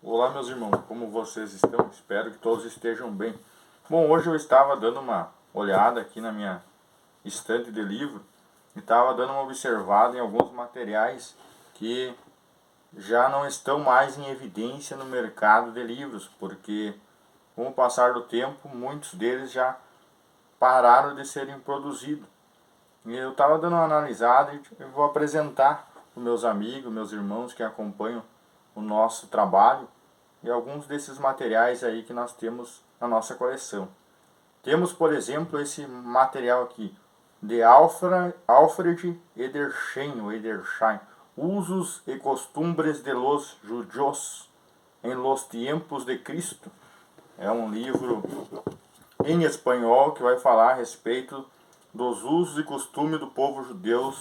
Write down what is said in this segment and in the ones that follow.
Olá, meus irmãos, como vocês estão? Espero que todos estejam bem. Bom, hoje eu estava dando uma olhada aqui na minha estante de livro e estava dando uma observada em alguns materiais que já não estão mais em evidência no mercado de livros, porque com o passar do tempo, muitos deles já pararam de serem produzidos. E eu estava dando uma analisada e eu vou apresentar para meus amigos, meus irmãos que acompanham o nosso trabalho e alguns desses materiais aí que nós temos na nossa coleção. Temos, por exemplo, esse material aqui, de Alfred Edersheim, Usos e Costumbres de los Judíos em los Tiempos de Cristo. É um livro em espanhol que vai falar a respeito dos usos e costumes do povo judeu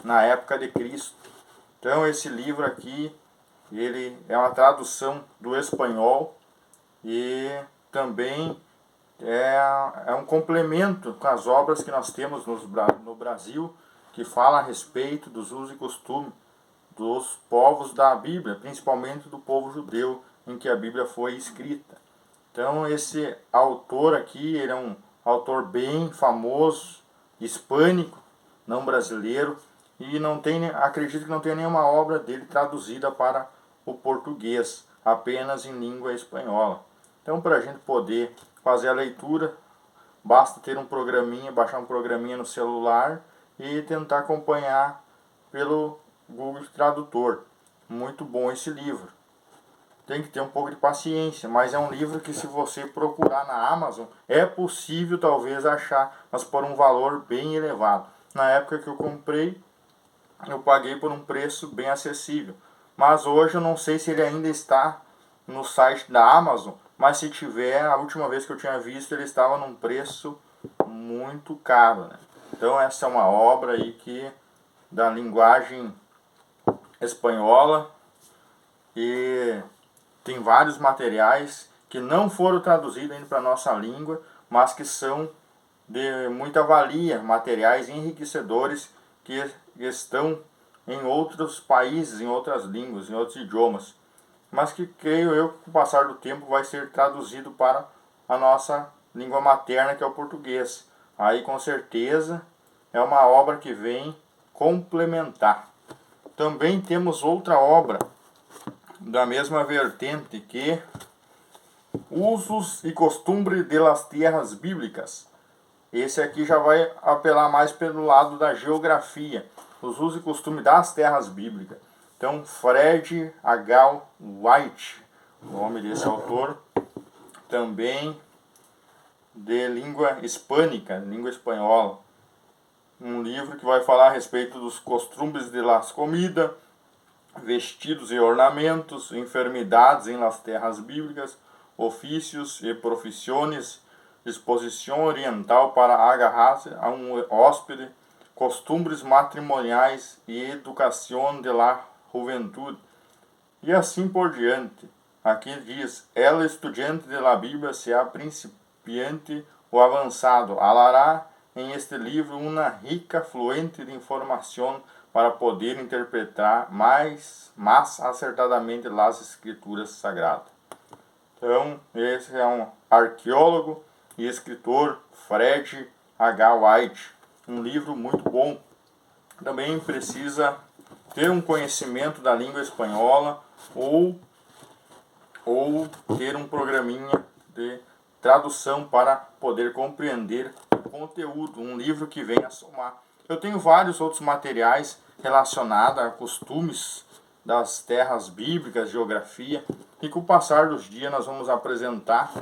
na época de Cristo. Então esse livro aqui, ele é uma tradução do espanhol e também é um complemento com as obras que nós temos no Brasil, que fala a respeito dos usos e costumes dos povos da Bíblia, principalmente do povo judeu em que a Bíblia foi escrita. Então esse autor aqui, ele é um autor bem famoso, hispânico, não brasileiro, e não tem, acredito que não tenha nenhuma obra dele traduzida para o português, apenas em língua espanhola. Então, para a gente poder fazer a leitura, basta ter um programinha, baixar um programinha no celular e tentar acompanhar pelo Google Tradutor. Muito bom esse livro. Tem que ter um pouco de paciência, mas é um livro que, se você procurar na Amazon, é possível talvez achar, mas por um valor bem elevado. Na época que eu comprei, eu paguei por um preço bem acessível. Mas hoje eu não sei se ele ainda está no site da Amazon, mas se tiver, a última vez que eu tinha visto, ele estava num preço muito caro, né? Então essa é uma obra aí que da linguagem espanhola e tem vários materiais que não foram traduzidos ainda para a nossa língua, mas que são de muita valia, materiais enriquecedores que estão em outros países, em outras línguas, em outros idiomas, mas que creio eu que com o passar do tempo vai ser traduzido para a nossa língua materna, que é o português. Aí com certeza é uma obra que vem complementar. Também temos outra obra da mesma vertente, que Usos e Costumbres de las Tierras Bíblicas. Esse aqui já vai apelar mais pelo lado da geografia, os usos e costumes das terras bíblicas. Então, Fred H. White, o nome desse autor, também de língua hispânica, língua espanhola. Um livro que vai falar a respeito dos costumes de las comidas, vestidos e ornamentos, enfermidades em las terras bíblicas, ofícios e profissões, disposição oriental para agarrar-se a um hóspede, costumes matrimoniais e educação de la juventude, e assim por diante. Aqui diz, el estudiante de la Bíblia, sea principiante ou avançado, hallará em este livro uma rica fluente de informação para poder interpretar mais acertadamente as escrituras sagradas. Então, esse é um arqueólogo e escritor, Fred H. White. Um livro muito bom. Também precisa ter um conhecimento da língua espanhola ou ter um programinha de tradução para poder compreender o conteúdo. Um livro que venha a somar. Eu tenho vários outros materiais relacionados a costumes das terras bíblicas, geografia, e com o passar dos dias nós vamos apresentar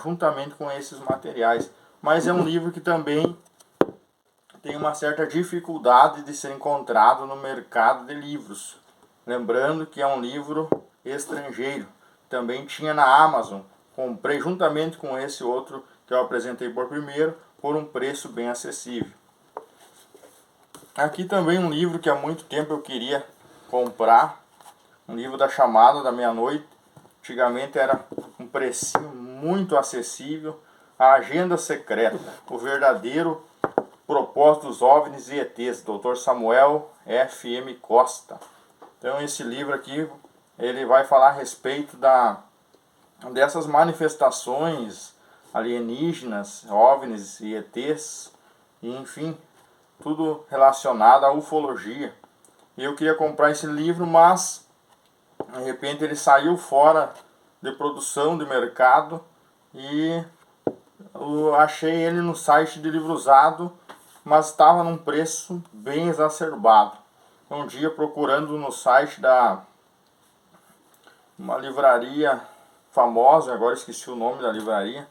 juntamente com esses materiais. Mas é um livro que também tem uma certa dificuldade de ser encontrado no mercado de livros. Lembrando que é um livro estrangeiro. Também tinha na Amazon. Comprei juntamente com esse outro que eu apresentei por primeiro, por um preço bem acessível. Aqui também um livro que há muito tempo eu queria comprar, um livro da Chamada da Meia-Noite. Antigamente era um precinho muito acessível. A Agenda Secreta, o verdadeiro propósito dos OVNIs e ETs, Dr. Samuel F.M. Costa. Então esse livro aqui ele vai falar a respeito dessas manifestações alienígenas, OVNIs e ETs, e enfim, tudo relacionado à ufologia. E eu queria comprar esse livro, mas de repente ele saiu fora de produção, de mercado, e eu achei ele no site de livro usado, mas estava num preço bem exacerbado. Um dia, procurando no site da uma livraria famosa, agora esqueci o nome da livraria,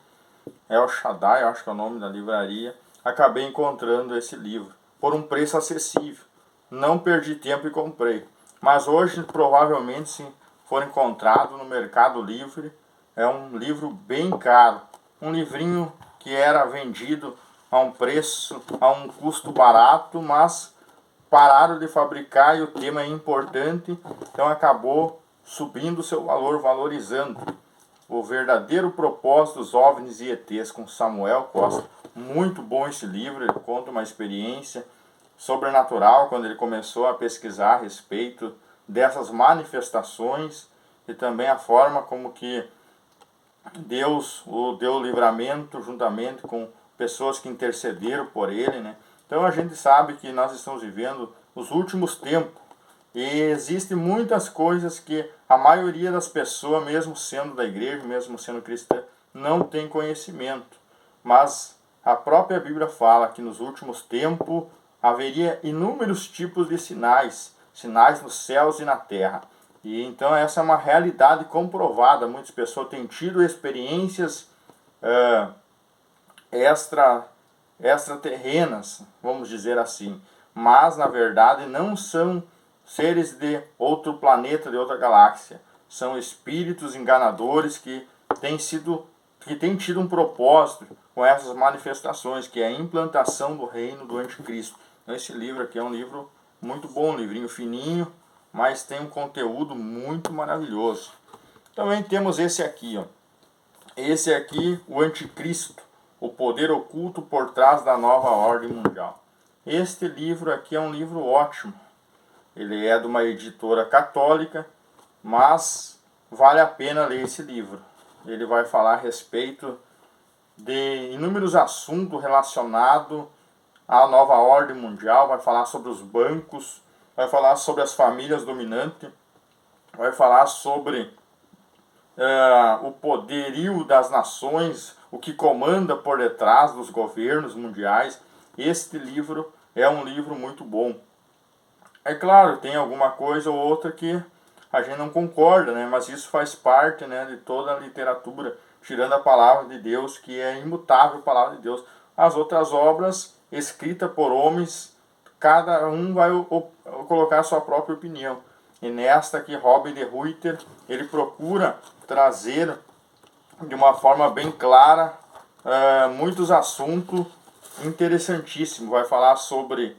El Shaddai, eu acho que é o nome da livraria, acabei encontrando esse livro por um preço acessível. Não perdi tempo e comprei. Mas hoje, provavelmente, se for encontrado no Mercado Livre, é um livro bem caro. Um livrinho que era vendido a um preço, a um custo barato, mas pararam de fabricar e o tema é importante, então acabou subindo o seu valor, valorizando. O verdadeiro propósito dos OVNIs e ETs, com Samuel Costa. Muito bom esse livro, ele conta uma experiência sobrenatural quando ele começou a pesquisar a respeito dessas manifestações e também a forma como que Deus o deu livramento juntamente com pessoas que intercederam por ele, né? Então a gente sabe que nós estamos vivendo os últimos tempos e existem muitas coisas que a maioria das pessoas, mesmo sendo da igreja, mesmo sendo cristã, não tem conhecimento. Mas a própria Bíblia fala que nos últimos tempos haveria inúmeros tipos de sinais, sinais nos céus e na terra. E então essa é uma realidade comprovada. Muitas pessoas têm tido experiências extraterrenas, vamos dizer assim. Mas na verdade não são seres de outro planeta, de outra galáxia. São espíritos enganadores que têm tido um propósito com essas manifestações, que é a implantação do reino do anticristo. Então, esse livro aqui é um livro muito bom, um livrinho fininho, mas tem um conteúdo muito maravilhoso. Também temos esse aqui, ó. Esse aqui, o Anticristo, o poder oculto por trás da nova ordem mundial. Este livro aqui é um livro ótimo. Ele é de uma editora católica, mas vale a pena ler esse livro. Ele vai falar a respeito de inúmeros assuntos relacionados à nova ordem mundial, vai falar sobre os bancos, vai falar sobre as famílias dominantes, vai falar sobre o poderio das nações, o que comanda por detrás dos governos mundiais. Este livro é um livro muito bom. É claro, tem alguma coisa ou outra que a gente não concorda, né? Mas isso faz parte, né, de toda a literatura, tirando a palavra de Deus, que é imutável a palavra de Deus. As outras obras, escritas por homens, cada um vai colocar a sua própria opinião. E nesta aqui, Robin de Ruyter, ele procura trazer de uma forma bem clara muitos assuntos interessantíssimos. Vai falar sobre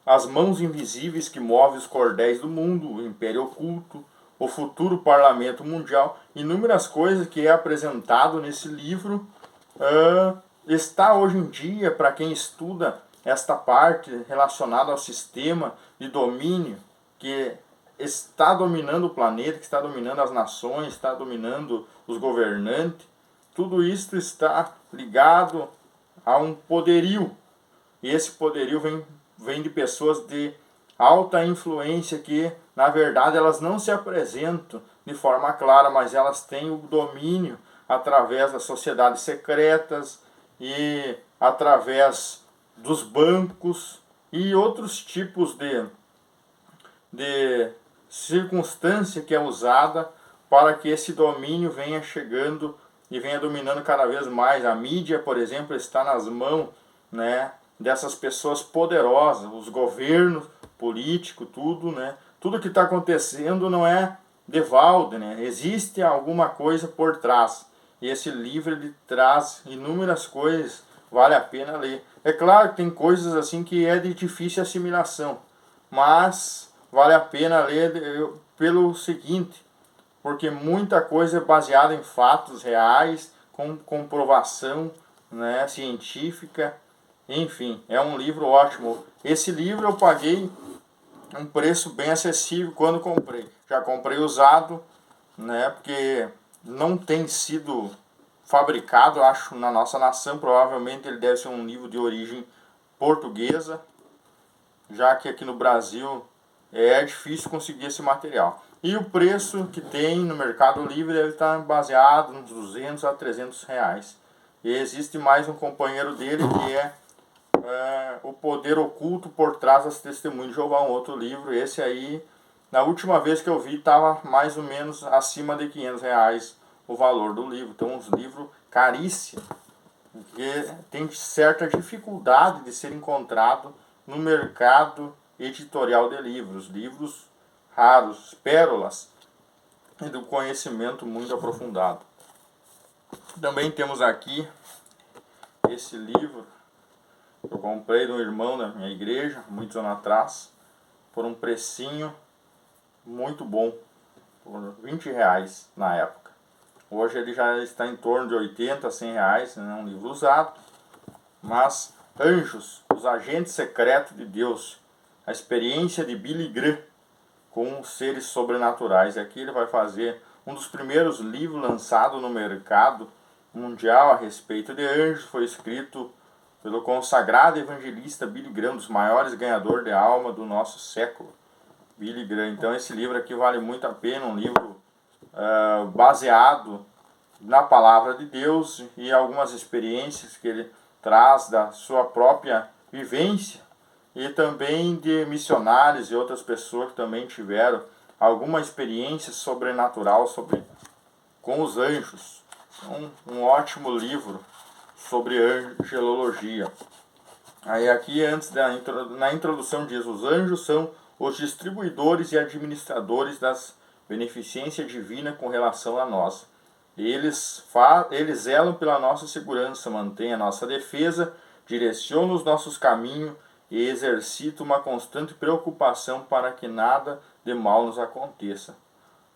as mãos invisíveis que movem os cordéis do mundo, o império oculto, o futuro parlamento mundial, inúmeras coisas que é apresentado nesse livro. Está hoje em dia, para quem estuda esta parte relacionada ao sistema de domínio que está dominando o planeta, que está dominando as nações, está dominando os governantes, tudo isso está ligado a um poderio. E esse poderio vem de pessoas de alta influência que, na verdade, elas não se apresentam de forma clara, mas elas têm o domínio através das sociedades secretas e através dos bancos e outros tipos de circunstância que é usada para que esse domínio venha chegando e venha dominando cada vez mais. A mídia, por exemplo, está nas mãos, né, dessas pessoas poderosas, os governos políticos, tudo, né? Tudo que está acontecendo não é de balde, né? Existe alguma coisa por trás. E esse livro ele traz inúmeras coisas, vale a pena ler. É claro que tem coisas assim que é de difícil assimilação, mas vale a pena ler pelo seguinte, porque muita coisa é baseada em fatos reais, com comprovação, né, científica. Enfim, é um livro ótimo. Esse livro eu paguei um preço bem acessível quando comprei. Já comprei usado né? Porque não tem sido fabricado, eu acho, na nossa nação. Provavelmente ele deve ser um livro de origem portuguesa, já que aqui no Brasil é difícil conseguir esse material. E o preço que tem no Mercado Livre deve estar baseado nos 200 a 300 reais. E existe mais um companheiro dele que é O Poder Oculto por Trás das Testemunhas de Jeová, um outro livro. Esse aí, na última vez que eu vi, estava mais ou menos acima de 500 reais o valor do livro. Então, uns livros caríssimos, que tem certa dificuldade de ser encontrado no mercado editorial de livros. Livros raros, pérolas e do conhecimento muito aprofundado. Também temos aqui esse livro que eu comprei de um irmão da minha igreja, muitos anos atrás, por um precinho muito bom, por 20 reais na época. Hoje ele já está em torno de 80 a 100 reais, é um livro usado. Mas Anjos, os agentes secretos de Deus, a experiência de Billy Graham com os seres sobrenaturais. Aqui ele vai fazer um dos primeiros livros lançados no mercado mundial a respeito de anjos. Foi escrito pelo consagrado evangelista Billy Graham, um dos maiores ganhadores de alma do nosso século, Billy Graham. Então esse livro aqui vale muito a pena, um livro baseado na palavra de Deus e algumas experiências que ele traz da sua própria vivência, e também de missionários e outras pessoas que também tiveram alguma experiência sobrenatural com os anjos. Um ótimo livro sobre angelologia. Aí aqui, na introdução diz: os anjos são os distribuidores e administradores das beneficências divinas com relação a nós. Eles zelam pela nossa segurança, mantêm a nossa defesa, direcionam os nossos caminhos e exercitam uma constante preocupação para que nada de mal nos aconteça.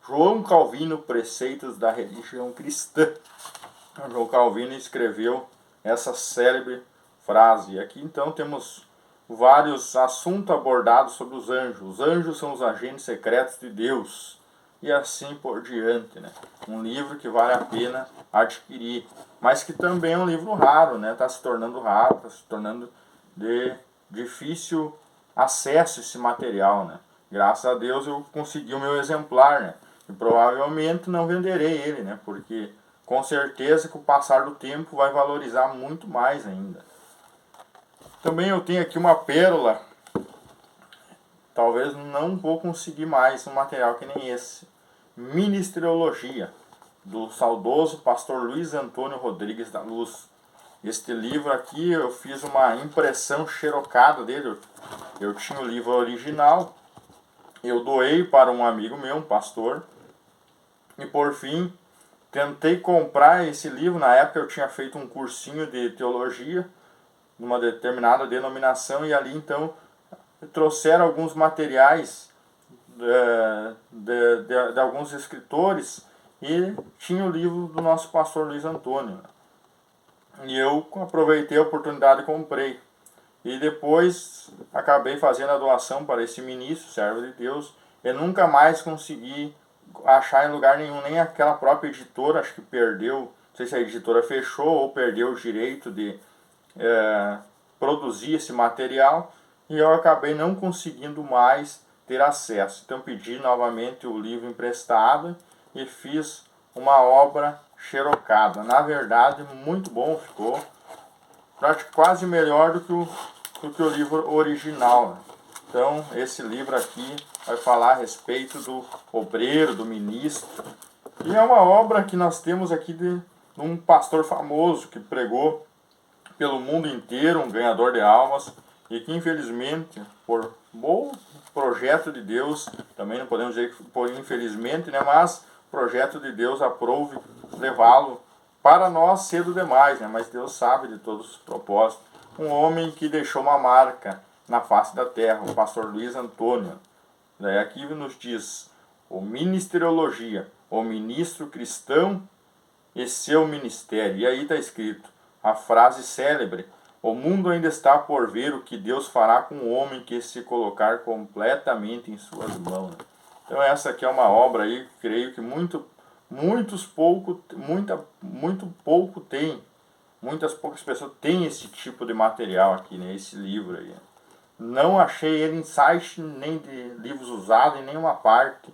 João Calvino, Preceitos da Religião Cristã. João Calvino escreveu essa célebre frase. E aqui então temos vários assuntos abordados sobre os anjos. Os anjos são os agentes secretos de Deus. E assim por diante, né? Um livro que vale a pena adquirir, mas que também é um livro raro, né? Está se tornando raro, está se tornando de difícil acesso esse material, né? Graças a Deus eu consegui o meu exemplar, né? E provavelmente não venderei ele, né? Porque com certeza com o passar do tempo vai valorizar muito mais ainda. Também eu tenho aqui uma pérola. Talvez não vou conseguir mais um material que nem esse. Ministeriologia, do saudoso pastor Luiz Antônio Rodrigues da Luz. Este livro aqui eu fiz uma impressão xerocada dele. Eu tinha o livro original, eu doei para um amigo meu, um pastor. E por fim, tentei comprar esse livro. Na época eu tinha feito um cursinho de teologia, numa determinada denominação, e ali então trouxeram alguns materiais de alguns escritores, e tinha o livro do nosso pastor Luiz Antônio. E eu aproveitei a oportunidade e comprei. E depois acabei fazendo a doação para esse ministro, servo de Deus. Eu nunca mais consegui achar em lugar nenhum, nem aquela própria editora, acho que perdeu, não sei se a editora fechou ou perdeu o direito de produzir esse material, e eu acabei não conseguindo mais ter acesso. Então pedi novamente o livro emprestado e fiz uma obra xerocada. Na verdade, muito bom ficou, quase melhor do que o livro original, né? Então esse livro aqui vai falar a respeito do obreiro, do ministro, e é uma obra que nós temos aqui de um pastor famoso que pregou pelo mundo inteiro, um ganhador de almas, e que infelizmente, por bom projeto de Deus, também não podemos dizer que por infelizmente, né, mas projeto de Deus aprove levá-lo para nós cedo demais, né, mas Deus sabe de todos os propósitos. Um homem que deixou uma marca na face da terra, o pastor Luiz Antônio. Daí aqui nos diz: o ministeriologia, o ministro cristão e seu ministério. E aí está escrito a frase célebre: o mundo ainda está por ver o que Deus fará com o homem que se colocar completamente em suas mãos. Então essa aqui é uma obra aí, creio que muito muito pouco tem, muitas poucas pessoas têm esse tipo de material aqui, né? Esse livro aí. Não achei ele em site nem de livros usados em nenhuma parte.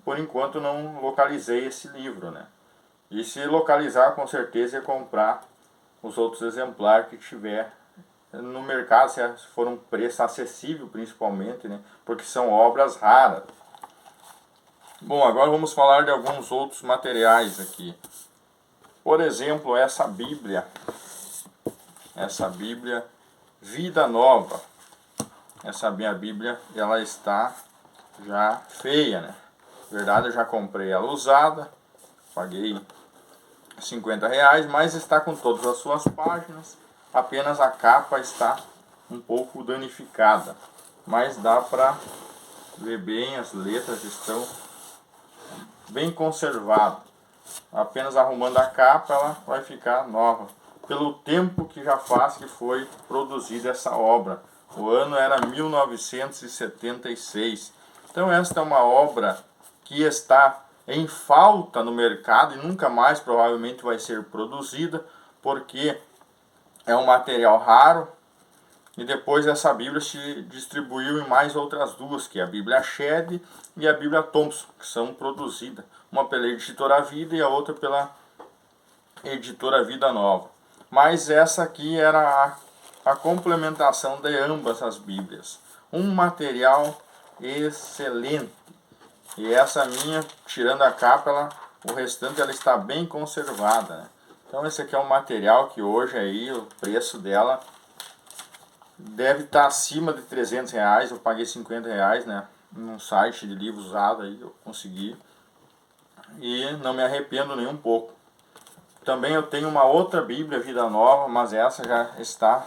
Por enquanto não localizei esse livro, né? E se localizar, com certeza ia comprar os outros exemplares que tiver no mercado, se for um preço acessível principalmente, né? Porque são obras raras. Bom, agora vamos falar de alguns outros materiais aqui. Por exemplo, essa Bíblia Vida Nova. Essa minha Bíblia, ela está já feia, né? Na verdade, eu já comprei ela usada, paguei R$ 50, mas está com todas as suas páginas, apenas a capa está um pouco danificada, mas dá para ver bem, as letras estão bem conservadas. Apenas arrumando a capa ela vai ficar nova, pelo tempo que já faz que foi produzida essa obra. O ano era 1976. Então esta é uma obra que está em falta no mercado e nunca mais provavelmente vai ser produzida, porque é um material raro. E depois essa Bíblia se distribuiu em mais outras duas, que é a Bíblia Shed e a Bíblia Thompson, que são produzidas. Uma pela Editora Vida e a outra pela Editora Vida Nova. Mas essa aqui era a complementação de ambas as Bíblias. Um material excelente. E essa minha, tirando a capa, o restante ela está bem conservada, né? Então esse aqui é um material que hoje aí o preço dela deve estar acima de R$ 300. Eu paguei R$ 50, né? Num site de livro usado aí eu consegui. E não me arrependo nem um pouco. Também eu tenho uma outra Bíblia Vida Nova, mas essa já está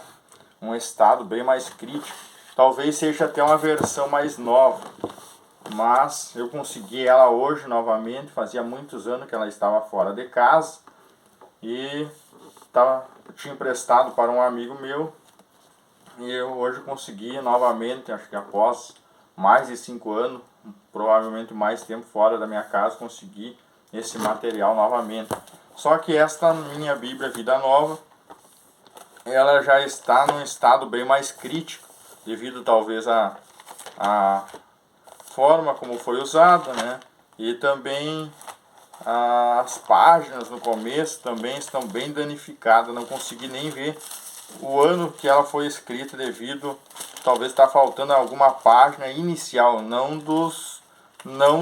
em um estado bem mais crítico. Talvez seja até uma versão mais nova, mas eu consegui ela hoje novamente. Fazia muitos anos que ela estava fora de casa e tinha emprestado para um amigo meu, e eu hoje consegui novamente, acho que após mais de 5 anos, provavelmente mais tempo fora da minha casa, consegui esse material novamente. Só que esta minha Bíblia Vida Nova, ela já está num estado bem mais crítico, devido talvez a forma como foi usada, né? E também as páginas no começo também estão bem danificadas. Não consegui nem ver o ano que ela foi escrita, devido talvez está faltando alguma página inicial, não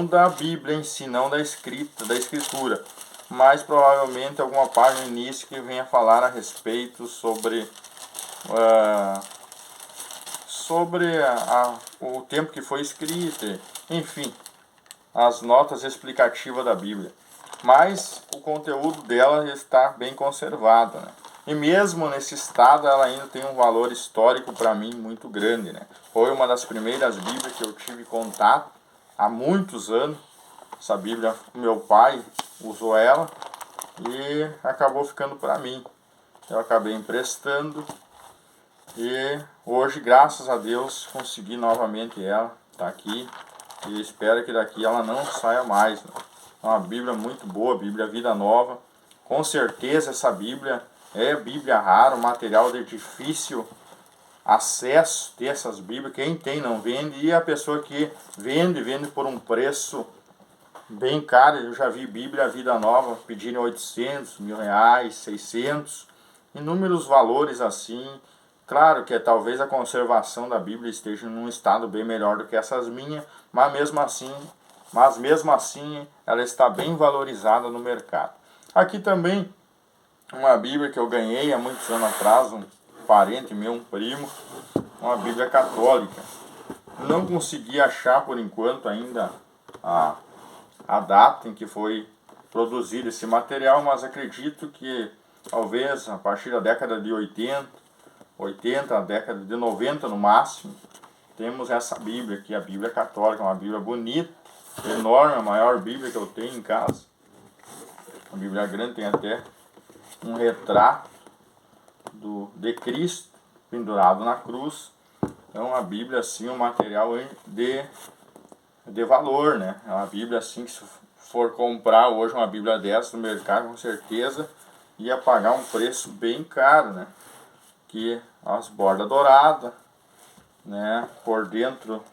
da Bíblia em si, não da escritura, mas provavelmente alguma página início que venha falar a respeito sobre o tempo que foi escrita, enfim, as notas explicativas da Bíblia. Mas o conteúdo dela está bem conservado, né? E mesmo nesse estado ela ainda tem um valor histórico para mim muito grande, né? Foi uma das primeiras Bíblias que eu tive contato há muitos anos. Essa Bíblia, meu pai usou ela e acabou ficando para mim. Eu acabei emprestando e hoje, graças a Deus, consegui novamente ela. Está aqui e espero que daqui ela não saia mais, né? É uma Bíblia muito boa, Bíblia Vida Nova. Com certeza essa Bíblia é Bíblia rara, um material de difícil acesso ter essas Bíblias. Quem tem não vende, e a pessoa que vende por um preço bem caro. Eu já vi Bíblia Vida Nova pedirem 800, R$ 1.000, 600, inúmeros valores assim. Claro que talvez a conservação da Bíblia esteja num estado bem melhor do que essas minhas, mas mesmo assim ela está bem valorizada no mercado. Aqui também uma Bíblia que eu ganhei há muitos anos atrás, um parente meu, um primo, uma Bíblia católica. Não consegui achar por enquanto ainda a data em que foi produzido esse material, mas acredito que talvez a partir da década de 80, a década de 90 no máximo, temos essa Bíblia aqui, a Bíblia católica, uma Bíblia bonita, enorme, a maior Bíblia que eu tenho em casa. A Bíblia grande, tem até um retrato de Cristo pendurado na cruz. É uma Bíblia assim, um material de valor, né? É uma Bíblia assim que for comprar hoje uma Bíblia dessa no mercado, com certeza ia pagar um preço bem caro, né? Que as bordas douradas, né? Por dentro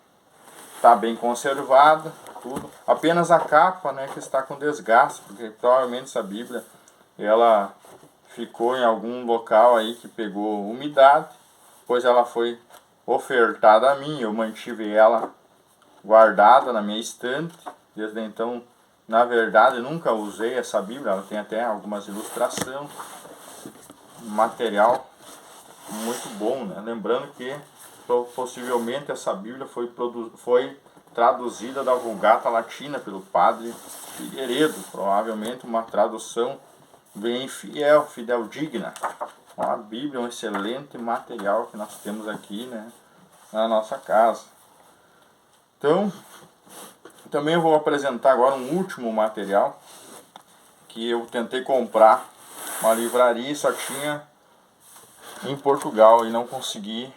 tá bem conservada, tudo. Apenas a capa, né, que está com desgaste, porque provavelmente essa Bíblia ela ficou em algum local aí que pegou umidade, pois ela foi ofertada a mim, eu mantive ela guardada na minha estante. Desde então, na verdade, nunca usei essa Bíblia, ela tem até algumas ilustrações, um material muito bom, né? Lembrando que possivelmente essa Bíblia foi traduzida da Vulgata Latina pelo padre Figueiredo, provavelmente uma tradução bem fideldigna. Uma Bíblia, um excelente material que nós temos aqui, né, na nossa casa. Então, também eu vou apresentar agora um último material que eu tentei comprar uma livraria e só tinha em Portugal e não consegui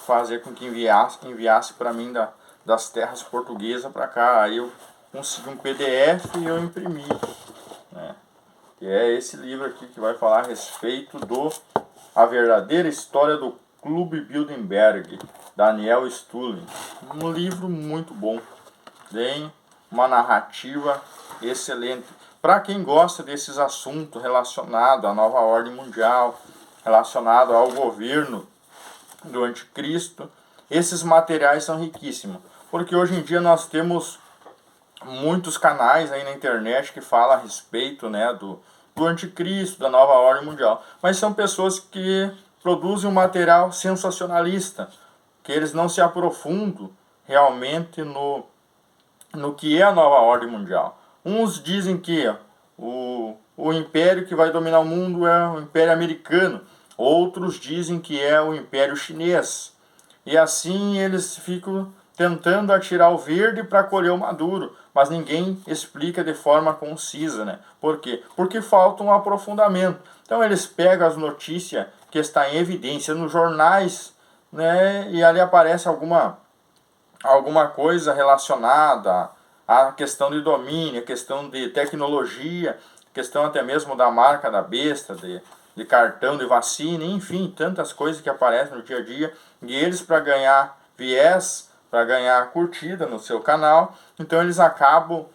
fazer com que enviasse para mim das terras portuguesas para cá. Aí eu consegui um PDF e eu imprimi, né? Que é esse livro aqui que vai falar a respeito A Verdadeira História do Clube Bilderberg, Daniel Stulin. Um livro muito bom, tem uma narrativa excelente. Para quem gosta desses assuntos relacionados à nova ordem mundial, relacionado ao governo do anticristo, esses materiais são riquíssimos, porque hoje em dia nós temos muitos canais aí na internet que falam a respeito, né, do anticristo, da nova ordem mundial, mas são pessoas que produzem um material sensacionalista, que eles não se aprofundam realmente no que é a nova ordem mundial. Uns dizem que o império que vai dominar o mundo é o império americano, outros dizem que é o império chinês. E assim eles ficam tentando atirar o verde para colher o maduro, mas ninguém explica de forma concisa, né? Por quê? Porque falta um aprofundamento. Então eles pegam as notícias que estão em evidência nos jornais, né? E ali aparece alguma coisa relacionada à questão de domínio, à questão de tecnologia, questão até mesmo da marca da besta, de cartão de vacina, enfim, tantas coisas que aparecem no dia a dia, e eles, para ganhar viés, para ganhar curtida no seu canal, então eles acabam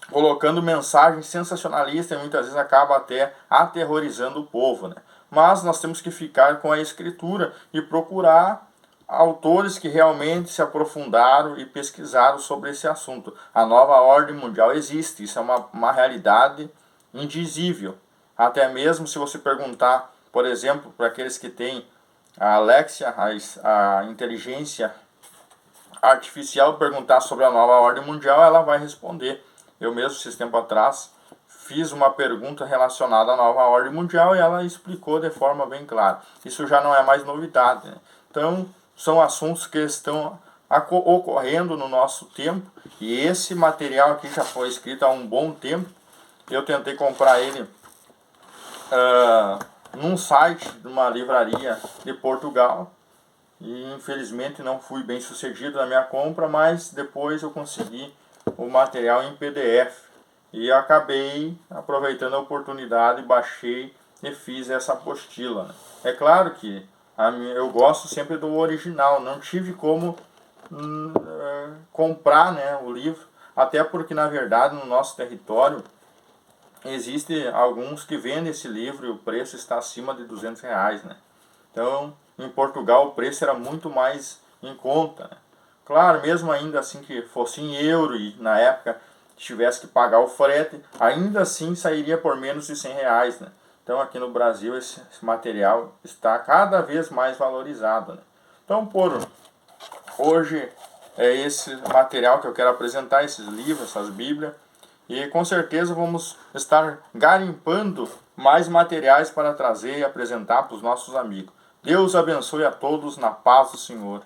colocando mensagens sensacionalistas e muitas vezes acaba até aterrorizando o povo, né? Mas nós temos que ficar com a escritura e procurar autores que realmente se aprofundaram e pesquisaram sobre esse assunto. A nova ordem mundial existe, isso é uma realidade indizível. Até mesmo se você perguntar, por exemplo, para aqueles que têm a Alexia, a inteligência artificial, perguntar sobre a nova ordem mundial, ela vai responder. Eu mesmo, esses tempos atrás, fiz uma pergunta relacionada à nova ordem mundial e ela explicou de forma bem clara. Isso já não é mais novidade, né? Então, são assuntos que estão ocorrendo no nosso tempo e esse material aqui já foi escrito há um bom tempo. Eu tentei comprar ele num site de uma livraria de Portugal e infelizmente não fui bem sucedido na minha compra, mas depois eu consegui o material em PDF e acabei aproveitando a oportunidade, baixei e fiz essa apostila, né? É claro que eu gosto sempre do original, não tive como comprar, né, o livro, até porque na verdade no nosso território existe alguns que vendem esse livro e o preço está acima de R$ 200, né? Então, em Portugal o preço era muito mais em conta, né? Claro, mesmo ainda assim que fosse em euro e na época tivesse que pagar o frete, ainda assim sairia por menos de R$ 100, né? Então aqui no Brasil esse material está cada vez mais valorizado, né? Então por hoje é esse material que eu quero apresentar, esses livros, essas bíblias. E com certeza vamos estar garimpando mais materiais para trazer e apresentar para os nossos amigos. Deus abençoe a todos na paz do Senhor.